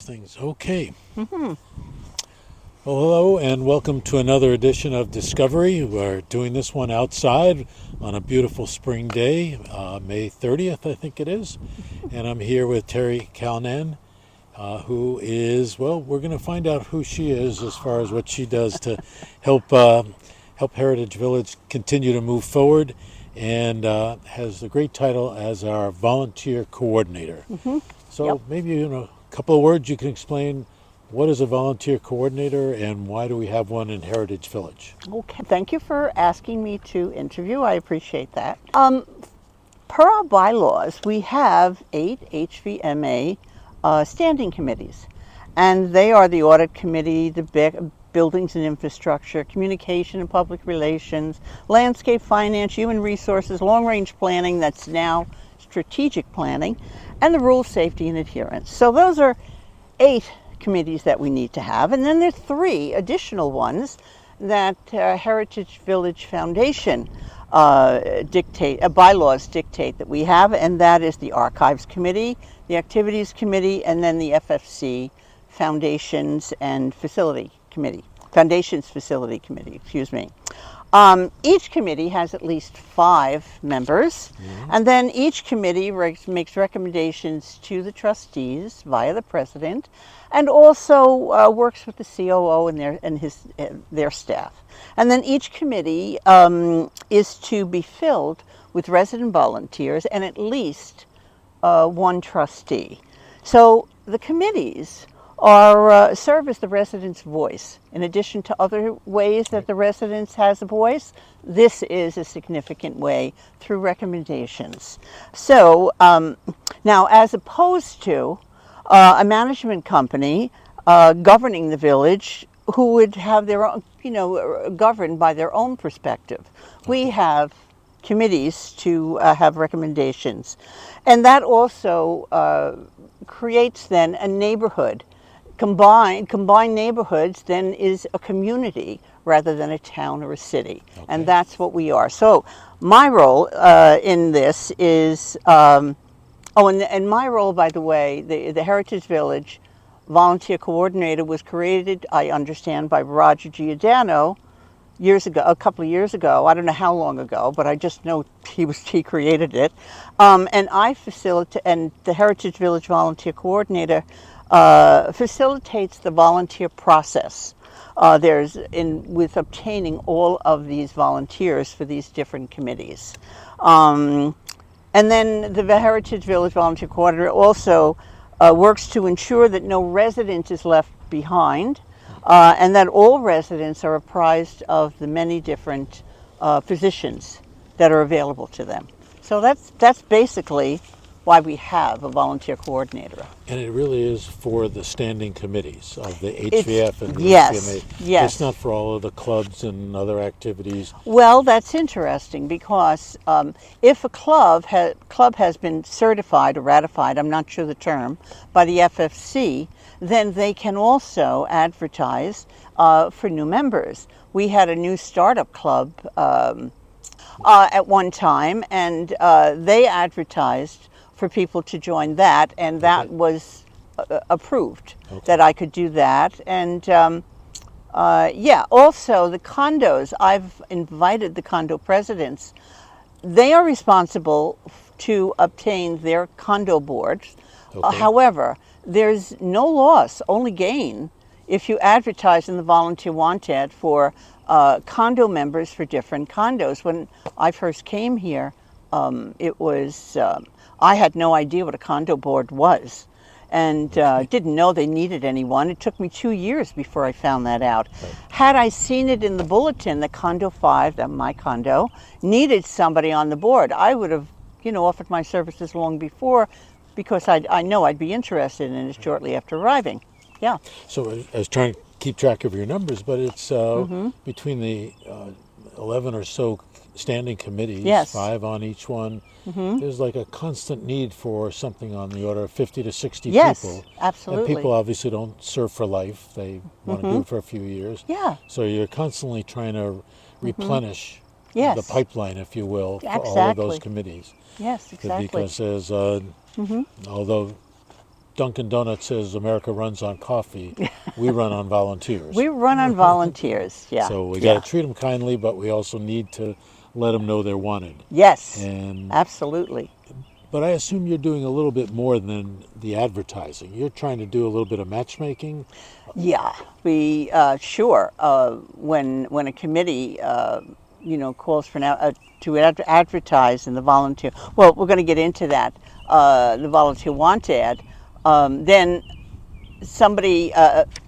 Things. Okay. Well, hello and welcome to another edition of Discovery. We're doing this one outside on a beautiful spring day, May 30th, I think it is. And I'm here with Terry Calnan, who is, well, we're going to find out who she is as far as what she does to help Heritage Village continue to move forward, and has the great title as our volunteer coordinator. So Yep. maybe in a couple of words you can explain what is a volunteer coordinator and why do we have one in Heritage Village? Okay. Thank you for asking me to interview. I appreciate that. Per our bylaws, we have 8 HVMA standing committees, and they are the Audit Committee, the Buildings and Infrastructure, Communication and Public Relations, Landscape Finance, Human Resources, Long Range Planning, that's now Strategic Planning, and the Rules, Safety, and Adherence. So those are 8 committees that we need to have, and then there are 3 additional ones that Heritage Village Foundation bylaws dictate that we have, and that is the Archives Committee, the Activities Committee, and then the FFC Foundations Facility Committee, excuse me. Each committee has at least 5 members, and then each committee makes recommendations to the trustees via the president, and also works with the COO and their staff. And then each committee is to be filled with resident volunteers and at least one trustee. So the committees serve as the residents' voice. In addition to other ways that the residents has a voice, this is a significant way through recommendations. So now, as opposed to a management company governing the village who would have their own, governed by their own perspective, we have committees to have recommendations. And that also creates then a neighborhood. Combined neighborhoods then is a community rather than a town or a city. Okay. And that's what we are. So my role in this is, and my role, by the way, the Heritage Village Volunteer Coordinator was created, I understand, by Roger Giordano a couple of years ago. I don't know how long ago, but I just know he created it. And I facilitate, and the Heritage Village Volunteer Coordinator facilitates the volunteer process. With obtaining all of these volunteers for these different committees. And then the Heritage Village Volunteer Coordinator also works to ensure that no resident is left behind, and that all residents are apprised of the many different positions that are available to them. So that's basically why we have a volunteer coordinator. And it really is for the standing committees of the HVF and the yes, HCMA. yes. It's not for all of the clubs and other activities. Well, that's interesting because if a club has been certified or ratified, I'm not sure the term, by the FFC, then they can also advertise for new members. We had a new startup club at one time, and they advertised for people to join that, and that was approved, that I could do that. And also the condos, I've invited the condo presidents. They are responsible to obtain their condo boards. However, there's no loss, only gain, if you advertise in the volunteer want ad for condo members for different condos. When I first came here, I had no idea what a condo board was, and didn't know they needed anyone. It took me 2 years before I found that out. Right. Had I seen it in the bulletin that Condo 5, that my condo, needed somebody on the board, I would have, offered my services long before, because I know I'd be interested in it shortly after arriving. Yeah. So I was trying to keep track of your numbers, but it's between the 11 or so standing committees, Yes. 5 on each one. There's like a constant need for something on the order of 50 to 60 Yes, people. absolutely. And people obviously don't serve for life. They want to do it for a few years. Yeah. So you're constantly trying to replenish Yes. the pipeline, if you will, for all of Exactly. those committees. Yes, exactly. Because there's, although Dunkin' Donuts says America runs on coffee, we run on volunteers. We run on volunteers, yeah. So we yeah. got to treat them kindly, but we also need to let them know they're wanted. Yes, And absolutely. but I assume you're doing a little bit more than the advertising. You're trying to do a little bit of matchmaking. Yeah, we sure. When a committee calls for to advertise in the volunteer. Well, we're going to get into that. The volunteer want ad. Then somebody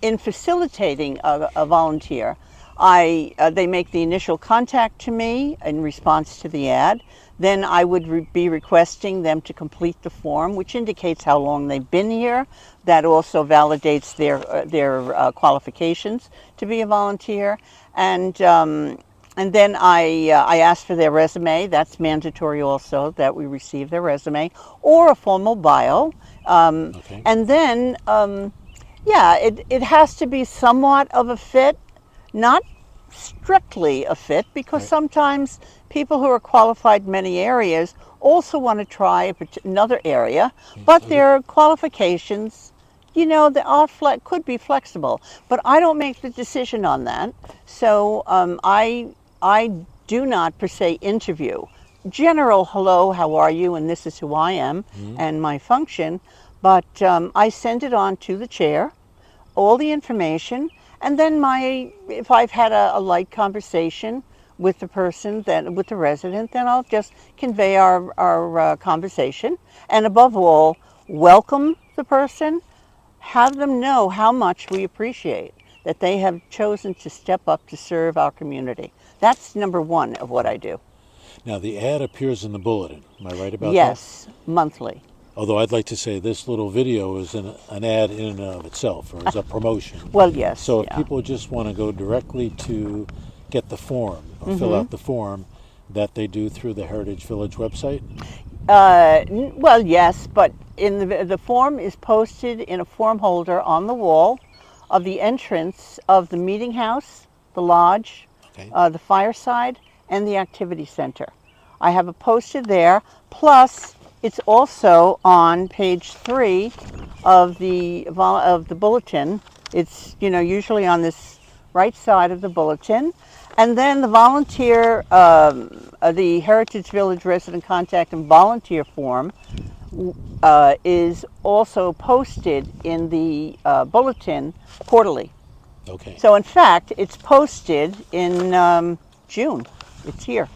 in facilitating a volunteer, they make the initial contact to me in response to the ad. Then I would be requesting them to complete the form, which indicates how long they've been here. That also validates their qualifications to be a volunteer. And then I ask for their resume. That's mandatory also, that we receive their resume or a formal bio. Okay. And then, it has to be somewhat of a fit, not strictly a fit, because Right. sometimes people who are qualified in many areas also want to try another area, but their qualifications, they are could be flexible. But I don't make the decision on that, so I do not per se interview. General hello, how are you, and this is who I am and my function, but I send it on to the chair, all the information, and then if I've had a light conversation with the person, with the resident, then I'll just convey our conversation, and above all, welcome the person, have them know how much we appreciate that they have chosen to step up to serve our community. That's number one of what I do. Now the ad appears in the bulletin. Am I right about that? Yes, monthly. Although I'd like to say this little video is an ad in and of itself, or is a promotion. Well, yes. So if yeah. people just want to go directly to get the form or fill out the form, that they do through the Heritage Village website? Well, yes, but in the form is posted in a form holder on the wall of the entrance of the meeting house, the lodge, Okay. the fireside, and the activity center. I have it posted there. Plus, it's also on page 3 of the bulletin. It's usually on this right side of the bulletin. And then the volunteer, the Heritage Village resident contact and volunteer form is also posted in the bulletin quarterly. Okay. So in fact, it's posted in June. It's here.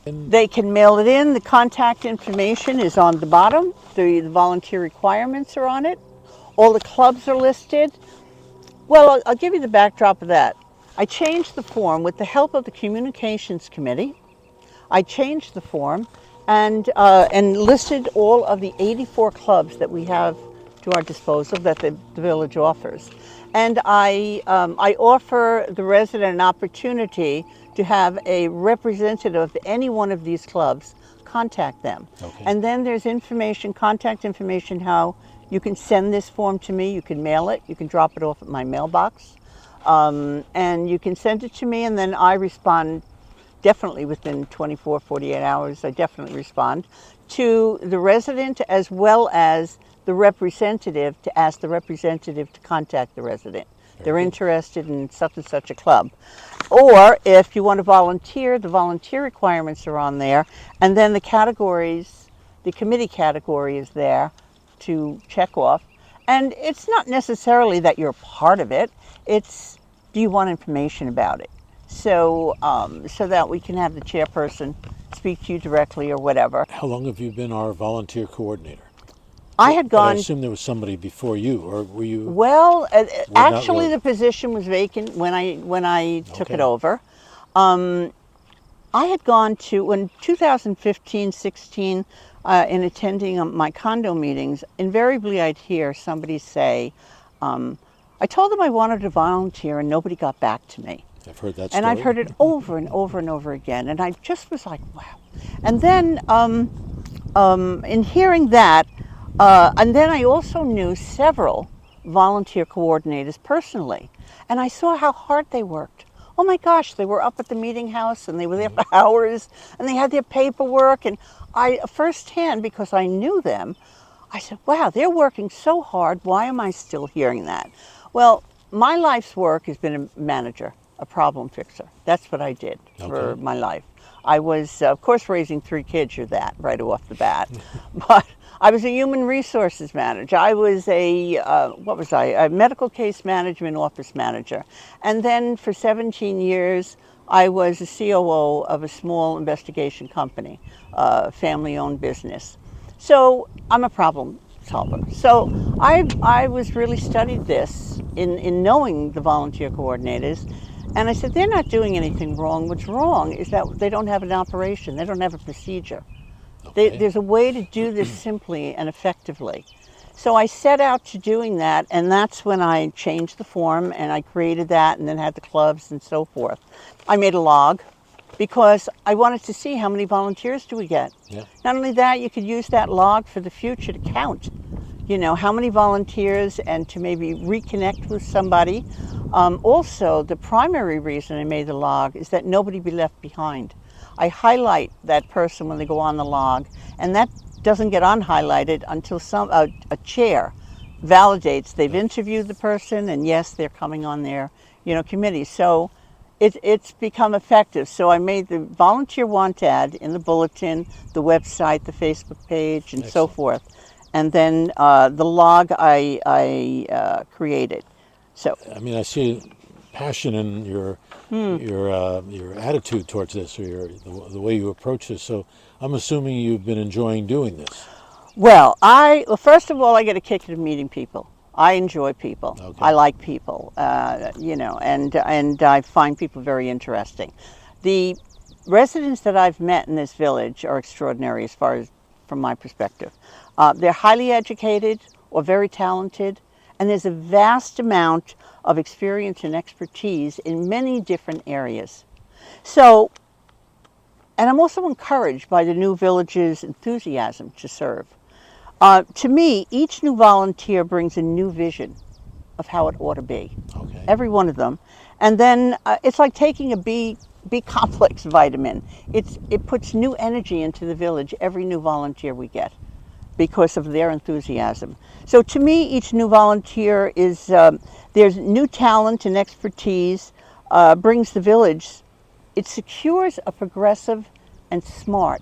They can mail it in. The contact information is on the bottom. The volunteer requirements are on it. All the clubs are listed. Well, I'll give you the backdrop of that. I changed the form with the help of the Communications Committee. I changed the form and listed all of the 84 clubs that we have to our disposal that the village offers. And I offer the resident an opportunity to have a representative of any one of these clubs contact them. Okay. And then there's information, contact information, how you can send this form to me, you can mail it, you can drop it off at my mailbox, and you can send it to me, and then I respond definitely within 24, 48 hours. I definitely respond to the resident as well as the representative, to ask the representative to contact the resident. They're interested in such and such a club. Or if you want to volunteer, the volunteer requirements are on there, and then the categories, the committee category is there to check off. And it's not necessarily that you're part of it, it's do you want information about it? So, so that we can have the chairperson speak to you directly or whatever. How long have you been our volunteer coordinator? I had But I gone. assume there was somebody before you, or were you? Well, not actually, really. the position was vacant when I took it Okay. over. I had gone to, in 2015-16, in attending my condo meetings, invariably I'd hear somebody say, I told them I wanted to volunteer and nobody got back to me. I've heard that And story. I've heard it over and over and over again. And I just was like, wow. And then in hearing that, and then I also knew several volunteer coordinators personally. And I saw how hard they worked. Oh my gosh, they were up at the meeting house and they were there for hours and they had their paperwork. And I firsthand, because I knew them, I said, wow, they're working so hard. Why am I still hearing that? Well, my life's work has been a manager, a problem fixer. That's what I did for Okay. my life. I was, of course, raising 3 kids, you're that right off the bat. But I was a human resources manager. I was what was I? A medical case management office manager. And then for 17 years, I was a COO of a small investigation company, family-owned business. So I'm a problem solver. So I was really studied this in knowing the volunteer coordinators. And I said, they're not doing anything wrong. What's wrong is that they don't have an operation. They don't have a procedure. Okay. There's a way to do this simply and effectively. So I set out to doing that, and that's when I changed the form and I created that and then had the clubs and so forth. I made a log because I wanted to see how many volunteers do we get. Yeah. Not only that, you could use that log for the future to count, you know, how many volunteers and to maybe reconnect with somebody. Also, the primary reason I made the log is that nobody be left behind. I highlight that person when they go on the log, and that doesn't get unhighlighted until a chair validates they've interviewed the person and yes, they're coming on their, you know, committee. So it's become effective. So I made the volunteer want ad in the bulletin, the website, the Facebook page, and so Excellent. forth. And then the log I created. So I mean, I see passion in your attitude towards this, or the way you approach this. So I'm assuming you've been enjoying doing this. well, first of all, I get a kick out of meeting people. I enjoy people. Okay. I like people, you know, and I find people very interesting. The residents that I've met in this village are extraordinary as far as from my perspective. They're highly educated or very talented, and there's a vast amount of experience and expertise in many different areas. So, and I'm also encouraged by the new village's enthusiasm to serve. To me, each new volunteer brings a new vision of how it ought to be. Okay. Every one of them. And then it's like taking a B complex vitamin. It puts new energy into the village every new volunteer we get because of their enthusiasm. So to me, each new volunteer is, there's new talent and expertise, brings the village. It secures a progressive and smart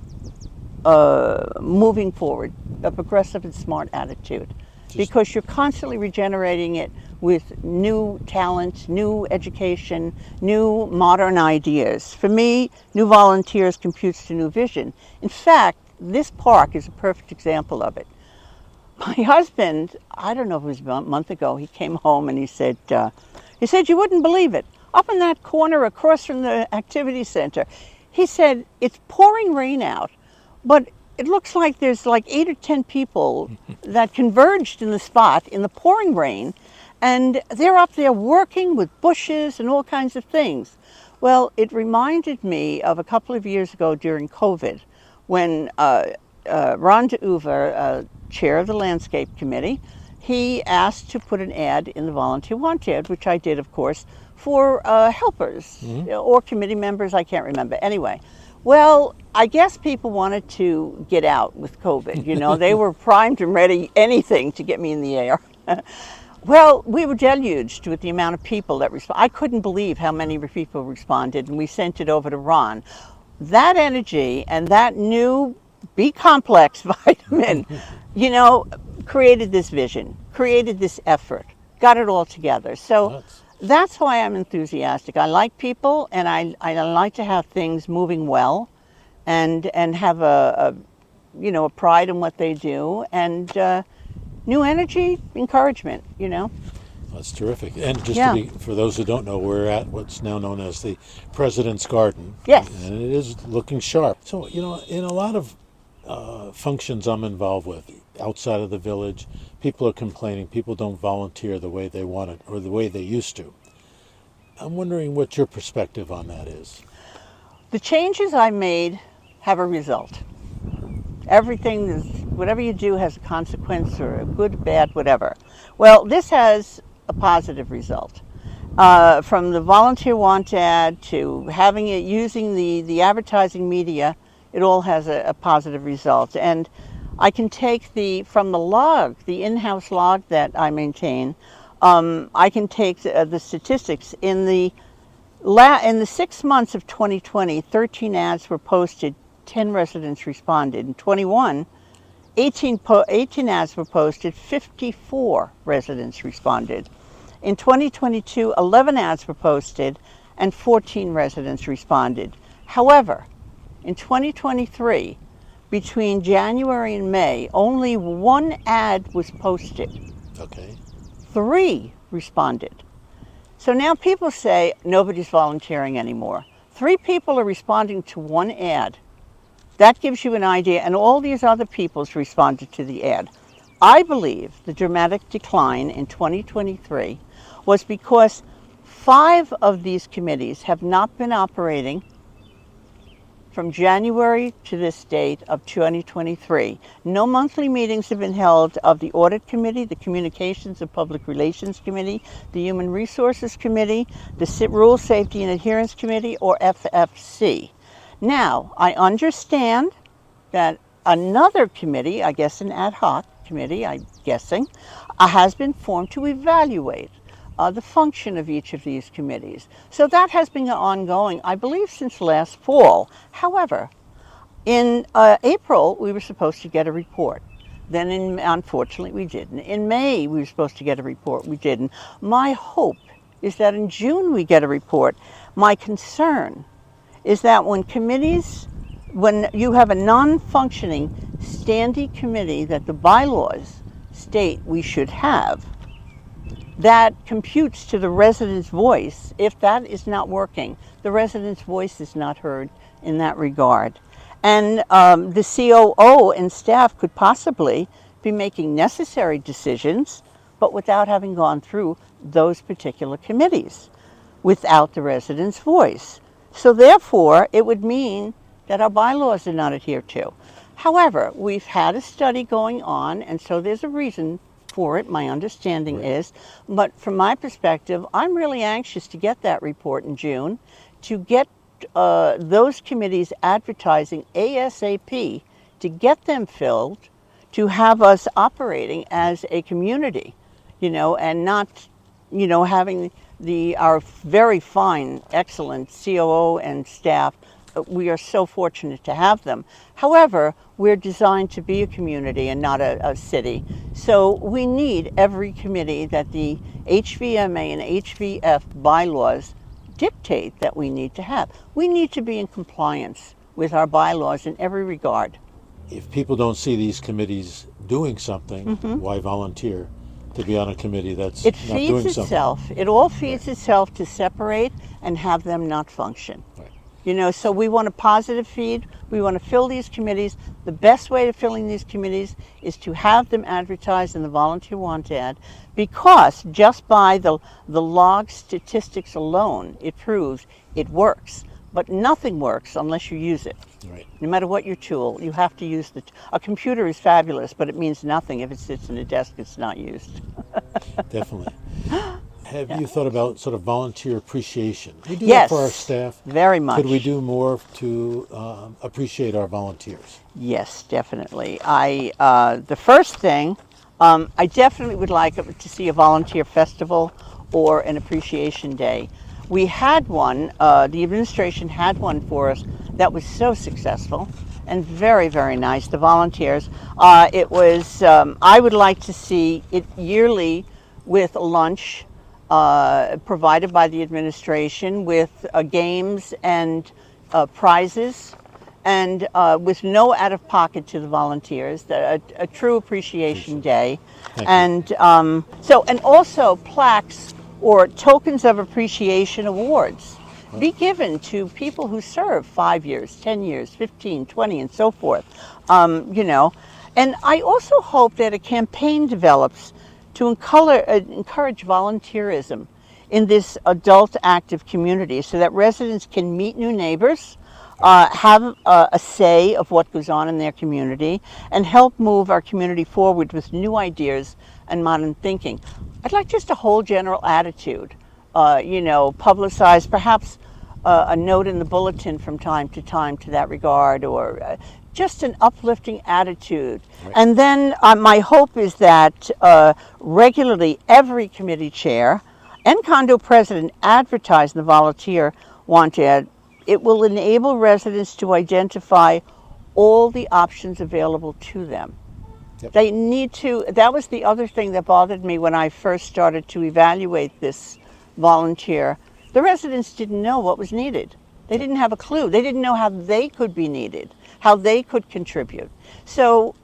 moving forward, a progressive and smart attitude, because you're constantly regenerating it with new talent, new education, new modern ideas. For me, new volunteers computes to new vision. In fact, this park is a perfect example of it. My husband, I don't know if it was a month ago, he came home and he said, you wouldn't believe it. Up in that corner across from the activity center, he said, it's pouring rain out, but it looks like there's like 8 or 10 people that converged in the spot in the pouring rain, and they're up there working with bushes and all kinds of things. Well, it reminded me of a couple of years ago during COVID when Ron DeUver, chair of the landscape committee, he asked to put an ad in the volunteer want ad, which I did, of course, for helpers or committee members, I can't remember. Anyway, well, I guess people wanted to get out with COVID. You know, they were primed and ready, anything to get me in the air. Well, we were deluged with the amount of people that responded. I couldn't believe how many people responded, and we sent it over to Ron. That energy and that new B-complex vitamin, you know, created this vision, created this effort, got it all together. So that's why I'm enthusiastic. I like people, and I like to have things moving well, and have a you know, a pride in what they do, and new energy, encouragement, you know. That's terrific. And just to be, for those who don't know, we're at what's now known as the President's Garden. Yes. And it is looking sharp. So, you know, in a lot of functions I'm involved with outside of the village, people are complaining people don't volunteer the way they want it or the way they used to. I'm wondering what your perspective on that is. The changes I made have a result. Everything is, whatever you do has a consequence, or a good, bad, whatever. Well, this has a positive result. From the volunteer want ad to having it, using the advertising media, it all has a positive result. And I can take from the log, the in-house log that I maintain, I can take the statistics. In the 6 months of 2020, 13 ads were posted, 10 residents responded. In 21, 18 ads were posted, 54 residents responded. In 2022, 11 ads were posted and 14 residents responded. However, in 2023, between January and May, only one ad was posted. Okay. 3 responded. So now people say nobody's volunteering anymore. 3 people are responding to one ad. That gives you an idea, and all these other people's responded to the ad. I believe the dramatic decline in 2023 was because 5 of these committees have not been operating from January to this date of 2023. No monthly meetings have been held of the Audit Committee, the Communications and Public Relations Committee, the Human Resources Committee, the Rule Safety and Adherence Committee, or FFC. Now, I understand that another committee, I guess an ad hoc committee, I'm guessing, has been formed to evaluate the function of each of these committees. So that has been ongoing, I believe, since last fall. However, in April, we were supposed to get a report. Then, unfortunately, we didn't. In May, we were supposed to get a report. We didn't. My hope is that in June we get a report. My concern is that when you have a non-functioning standing committee that the bylaws state we should have, that computes to the resident's voice. If that is not working, the resident's voice is not heard in that regard. And the COO and staff could possibly be making necessary decisions, but without having gone through those particular committees, without the resident's voice. So therefore, it would mean that our bylaws are not adhered to. However, we've had a study going on, and so there's a reason for it, my understanding is. But from my perspective, I'm really anxious to get that report in June, to get those committees advertising ASAP, to get them filled, to have us operating as a community, and not, having our very fine, excellent COO and staff. We are so fortunate to have them. However, we're designed to be a community and not a city. So we need every committee that the HVMA and HVF bylaws dictate that we need to have. We need to be in compliance with our bylaws in every regard. If people don't see these committees doing something, why volunteer to be on a committee that's not doing something? It all feeds itself to separate and have them not function. Right. So we want a positive feed. We want to fill these committees. The best way of filling these committees is to have them advertised in the volunteer want ad, because just by the log statistics alone, it proves it works. But nothing works unless you use it. Right. No matter what your tool, you have to use a computer is fabulous, but it means nothing if it sits in a desk it's not used. Definitely. Have you thought about sort of volunteer appreciation? We do Yes, that for our staff. very much. Could we do more to appreciate our volunteers? Yes, definitely. The first thing, I definitely would like to see a volunteer festival or an appreciation day. We had one, the administration had one for us that was so successful and very, very nice. The volunteers, I would like to see it yearly with lunch provided by the administration, with games and prizes, and with no out-of-pocket to the volunteers. A true appreciation day. And and also plaques or tokens of appreciation awards be given to people who serve 5 years, 10 years, 15, 20, and so forth. And I also hope that a campaign develops to encourage volunteerism in this adult active community, so that residents can meet new neighbors, have a say of what goes on in their community, and help move our community forward with new ideas and modern thinking. I'd like just a whole general attitude, publicize perhaps a note in the bulletin from time to that regard, or just an uplifting attitude. Right. And then my hope is that regularly every committee chair and condo president advertise in the volunteer want ad. It will enable residents to identify all the options available to them. Yep. They need to, that was the other thing that bothered me when I first started to evaluate this volunteer. The residents didn't know what was needed. They didn't have a clue. They didn't know how they could be needed, how they could contribute. So,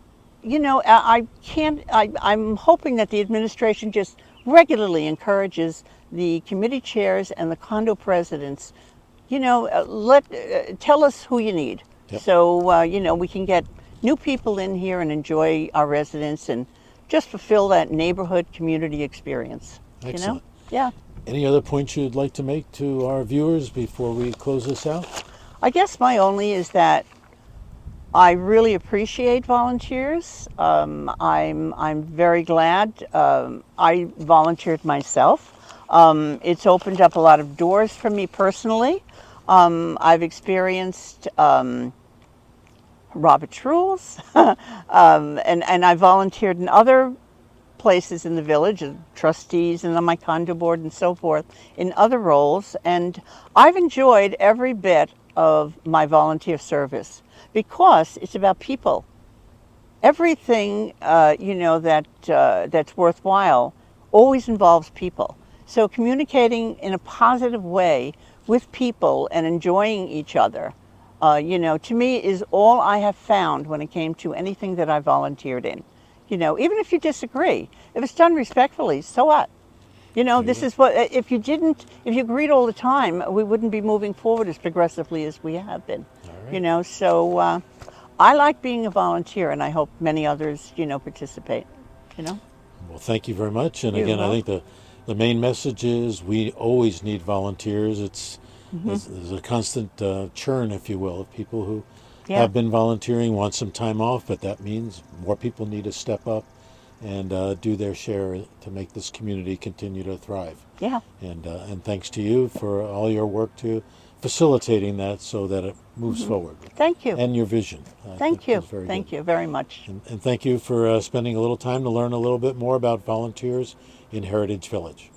you know, I'm hoping that the administration just regularly encourages the committee chairs and the condo presidents, you know, tell us who you need. Yep. So, you know, we can get new people in here and enjoy our residents and just fulfill that neighborhood community experience. Excellent. You know? Yeah. Any other points you'd like to make to our viewers before we close this out? I guess my only is that I really appreciate volunteers. I'm very glad I volunteered myself. It's opened up a lot of doors for me personally. I've experienced Robert's Rules, and I volunteered in other places in the village, as trustees and on my condo board and so forth, in other roles, and I've enjoyed every bit of my volunteer service because it's about people. Everything you know that's worthwhile always involves people. So communicating in a positive way with people and enjoying each other, you know, to me is all I have found when it came to anything that I volunteered in. You know, even if you disagree, if it's done respectfully, so what? You know, this is what, if you agreed all the time, we wouldn't be moving forward as progressively as we have been. Right. You know, so I like being a volunteer, and I hope many others, you know, participate, you know. Well, thank you very much. And You're again, I welcome. think the main message is we always need volunteers. There's a constant churn, if you will, of people who Yeah. have been volunteering, want some time off, but that means more people need to step up and do their share to make this community continue to thrive. Yeah. And thanks to you for all your work to facilitating that so that it moves forward. Thank you. And your vision. Thank you. is very Thank good. you very much. And thank you for spending a little time to learn a little bit more about volunteers in Heritage Village.